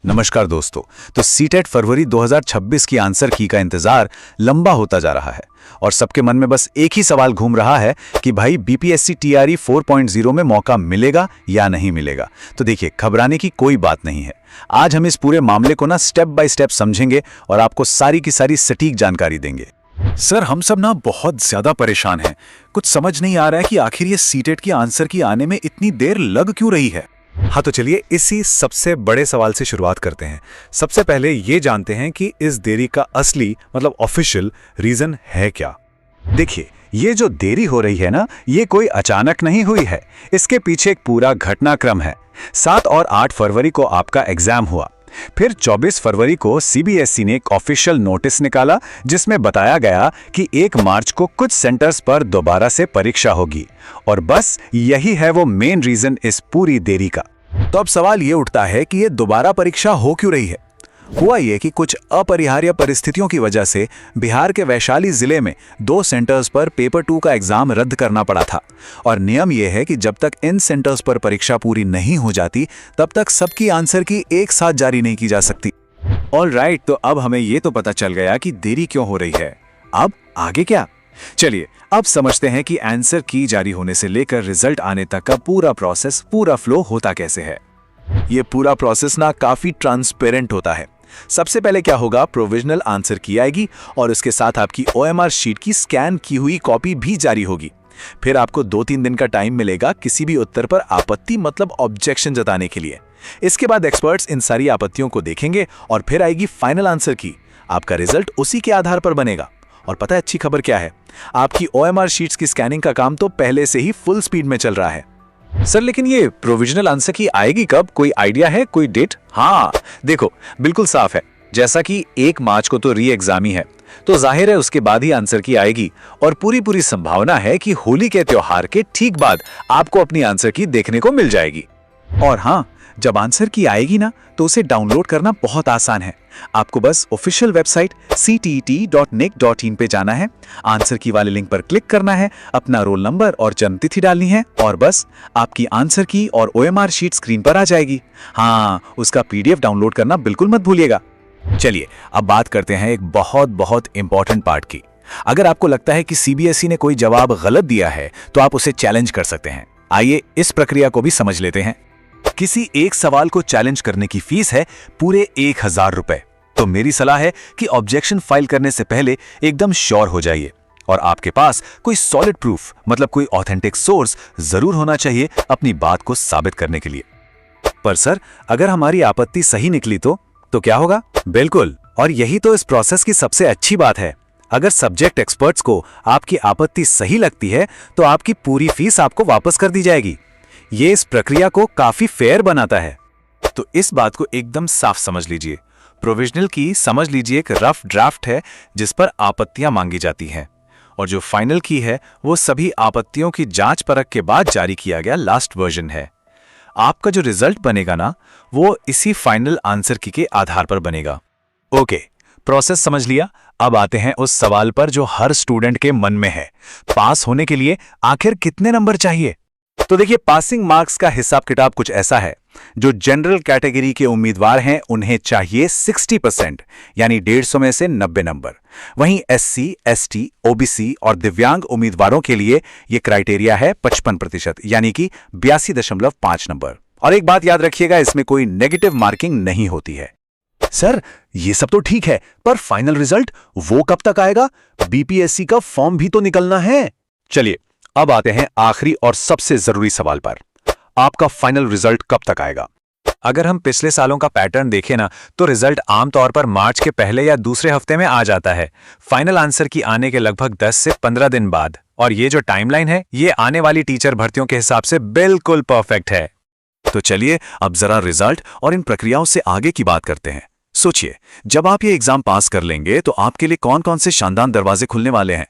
नमस्कार दोस्तों। तो सीटेट फरवरी 2026 की आंसर की का इंतजार लंबा होता जा रहा है और सबके मन में बस एक ही सवाल घूम रहा है कि भाई बीपीएससी टीआरई 4.0 में मौका मिलेगा या नहीं मिलेगा। तो देखिए, घबराने की कोई बात नहीं है। आज हम इस पूरे मामले को ना स्टेप बाय स्टेप समझेंगे और आपको सारी की सारी सटीक जानकारी देंगे। सर, हम सब ना बहुत ज्यादा परेशान हैं। कुछ समझ नहीं आ रहा है कि आखिर ये सीटेट की आंसर की आने में इतनी देर लग क्यों रही है। हाँ, तो चलिए इसी सबसे बड़े सवाल से शुरुआत करते हैं। सबसे पहले ये जानते हैं कि इस देरी का असली मतलब ऑफिशियल रीजन है क्या। देखिए, ये जो देरी हो रही है ना, ये कोई अचानक नहीं हुई है। इसके पीछे एक पूरा घटनाक्रम है। 7 और 8 फरवरी को आपका एग्जाम हुआ। फिर 24 फरवरी को सीबीएसई ने एक ऑफिशियल नोटिस निकाला जिसमें बताया गया कि 1 मार्च को कुछ सेंटर्स पर दोबारा से परीक्षा होगी। और बस यही है वो मेन रीजन इस पूरी देरी का। तो अब सवाल ये उठता है कि ये दोबारा परीक्षा हो क्यों रही है। हुआ ये कि कुछ अपरिहार्य परिस्थितियों की वजह से बिहार के वैशाली जिले में 2 सेंटर्स पर पेपर 2 का एग्जाम रद्द करना पड़ा था। और नियम यह है कि जब तक इन सेंटर्स पर परीक्षा पूरी नहीं हो जाती तब तक सबकी आंसर की एक साथ जारी नहीं की जा सकती। ऑल राइट, तो अब हमें ये तो पता चल गया कि देरी क्यों हो रही है। अब आगे क्या? चलिए अब समझते हैं कि आंसर की जारी होने से लेकर रिजल्ट आने तक का पूरा प्रोसेस, पूरा फ्लो होता कैसे है। ये पूरा प्रोसेस ना काफी ट्रांसपेरेंट होता है। सबसे पहले क्या होगा, प्रोविजनल आंसर की आएगी और उसके साथ आपकी ओएमआर शीट की स्कैन की हुई कॉपी भी जारी होगी। फिर आपको 2-3 दिन का टाइम मिलेगा किसी भी उत्तर पर आपत्ति मतलब ऑब्जेक्शन जताने के लिए। इसके बाद एक्सपर्ट्स इन सारी आपत्तियों को देखेंगे और फिर आएगी फाइनल आंसर की। आपका रिजल्ट उसी के आधार पर बनेगा। और पता है अच्छी खबर क्या है, आपकी ओएमआर शीट्स की स्कैनिंग का काम तो पहले से ही फुल स्पीड में चल रहा है। सर, लेकिन ये प्रोविजनल आंसर की आएगी कब? कोई आइडिया है, कोई डेट? हाँ देखो, बिल्कुल साफ है। जैसा कि 1 मार्च को तो री एग्जाम ही है, तो जाहिर है उसके बाद ही आंसर की आएगी। और पूरी संभावना है कि होली के त्योहार के ठीक बाद आपको अपनी आंसर की देखने को मिल जाएगी। और हाँ, जब आंसर की आएगी ना, तो उसे डाउनलोड करना बहुत आसान है। आपको बस ऑफिशियल वेबसाइट ctet.nic.in पे जाना है, आंसर की वाले लिंक पर क्लिक करना है, अपना रोल नंबर और जन्मतिथि डालनी है और बस आपकी आंसर की और ओएमआर शीट स्क्रीन पर आ जाएगी। हाँ, उसका पीडीएफ डाउनलोड करना बिल्कुल मत भूलिएगा। चलिए अब बात करते हैं एक बहुत इंपॉर्टेंट पार्ट की। अगर आपको लगता है कि सीबीएसई ने कोई जवाब गलत दिया है तो आप उसे चैलेंज कर सकते हैं। आइए इस प्रक्रिया को भी समझ लेते हैं। किसी एक सवाल को चैलेंज करने की फीस है पूरे 1000 रुपए। तो मेरी सलाह है कि ऑब्जेक्शन फाइल करने से पहले एकदम श्योर हो जाइए और आपके पास कोई सॉलिड प्रूफ मतलब कोई ऑथेंटिक सोर्स जरूर होना चाहिए अपनी बात को साबित करने के लिए। पर सर, अगर हमारी आपत्ति सही निकली तो क्या होगा? बिल्कुल, और यही तो इस प्रोसेस की सबसे अच्छी बात है। अगर सब्जेक्ट एक्सपर्ट्स को आपकी आपत्ति सही लगती है तो आपकी पूरी फीस आपको वापस कर दी जाएगी। ये इस प्रक्रिया को काफी फेयर बनाता है। तो इस बात को एकदम साफ समझ लीजिए। प्रोविजनल की समझ लीजिए एक रफ ड्राफ्ट है जिस पर आपत्तियां मांगी जाती हैं, और जो फाइनल की है वो सभी आपत्तियों की जांच परख के बाद जारी किया गया लास्ट वर्जन है। आपका जो रिजल्ट बनेगा ना, वो इसी फाइनल आंसर की के आधार पर बनेगा। ओके, प्रोसेस समझ लिया। अब आते हैं उस सवाल पर जो हर स्टूडेंट के मन में है। पास होने के लिए आखिर कितने नंबर चाहिए? तो देखिए, पासिंग मार्क्स का हिसाब किताब कुछ ऐसा है। जो जनरल कैटेगरी के उम्मीदवार हैं उन्हें चाहिए 60% यानी 150 में से 90 नंबर। वहीं एससी, एसटी, ओबीसी और दिव्यांग उम्मीदवारों के लिए यह क्राइटेरिया है 55% यानी कि 82.5 नंबर। और एक बात याद रखिएगा, इसमें कोई नेगेटिव मार्किंग नहीं होती है। सर, ये सब तो ठीक है, पर फाइनल रिजल्ट वो कब तक आएगा? बीपीएससी का फॉर्म भी तो निकलना है। चलिए अब आते हैं आखिरी और सबसे जरूरी सवाल पर। आपका फाइनल रिजल्ट कब तक आएगा? अगर हम पिछले सालों का पैटर्न देखें ना, तो रिजल्ट आमतौर पर मार्च के पहले या दूसरे हफ्ते में आ जाता है, फाइनल आंसर की आने के लगभग 10 से 15 दिन बाद। और ये जो टाइमलाइन है, ये आने वाली टीचर भर्तियों के हिसाब से बिल्कुल परफेक्ट है। तो चलिए अब जरा रिजल्ट और इन प्रक्रियाओं से आगे की बात करते हैं। सोचिए, जब आप ये एग्जाम पास कर लेंगे तो आपके लिए कौन कौन से शानदार दरवाजे खुलने वाले हैं।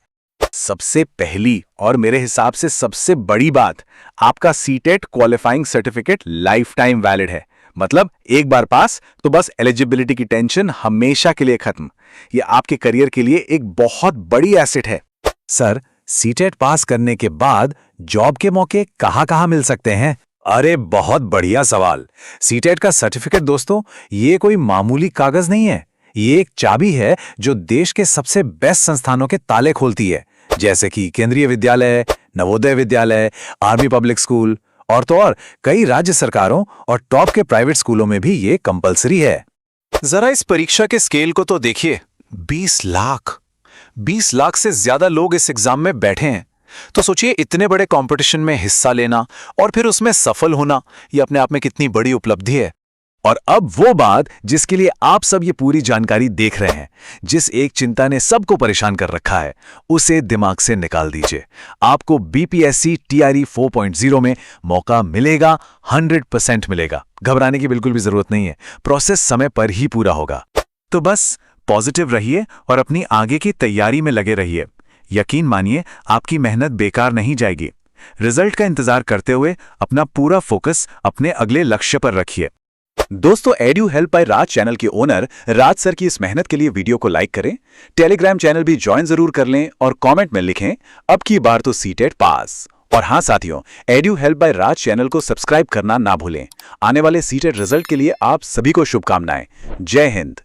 सबसे पहली और मेरे हिसाब से सबसे बड़ी बात, आपका CTET qualifying certificate life time valid है। मतलब एक बार पास तो बस एलिजिबिलिटी की टेंशन हमेशा के लिए खत्म। यह आपके करियर के लिए एक बहुत बड़ी एसेट है। सर, सीटेट पास करने के बाद जॉब के मौके कहां-कहां मिल सकते हैं? अरे बहुत बढ़िया सवाल। सीटेट का सर्टिफिकेट दोस्तों, ये कोई मामूली कागज नहीं है। ये एक चाबी है जो देश के सबसे बेस्ट संस्थानों के ताले खोलती है, जैसे कि केंद्रीय विद्यालय, Navodaya Vidyalaya, army public school और तो और कई राज्य सरकारों और टॉप के प्राइवेट स्कूलों में भी ये कंपलसरी है। जरा इस परीक्षा के स्केल को तो देखिए, 20 लाख 20 लाख से ज्यादा लोग इस एग्जाम में बैठे हैं। तो सोचिए, इतने बड़े कंपटीशन में हिस्सा लेना और फिर उसमें सफल होना, ये अपने आप में कितनी बड़ी उपलब्धि है। और अब वो बात जिसके लिए आप सब ये पूरी जानकारी देख रहे हैं, जिस एक चिंता ने सबको परेशान कर रखा है, उसे दिमाग से निकाल दीजिए। आपको बीपीएससी टीआरई 4.0 में मौका मिलेगा, 100% मिलेगा। घबराने की बिल्कुल भी जरूरत नहीं है, प्रोसेस समय पर ही पूरा होगा। तो बस पॉजिटिव रहिए और अपनी आगे की तैयारी में लगे रहिए। यकीन मानिए, आपकी मेहनत बेकार नहीं जाएगी। रिजल्ट का इंतजार करते हुए अपना पूरा फोकस अपने अगले लक्ष्य पर रखिए। दोस्तों, edu help by Raj channel के ओनर राज सर की इस मेहनत के लिए वीडियो को लाइक करें, टेलीग्राम चैनल भी ज्वाइन जरूर कर लें और कमेंट में लिखें, अब की बार तो सीटेट पास। और हाँ साथियों, edu help by Raj channel को सब्सक्राइब करना ना भूलें। आने वाले सीटेट रिजल्ट के लिए आप सभी को शुभकामनाएं। जय हिंद।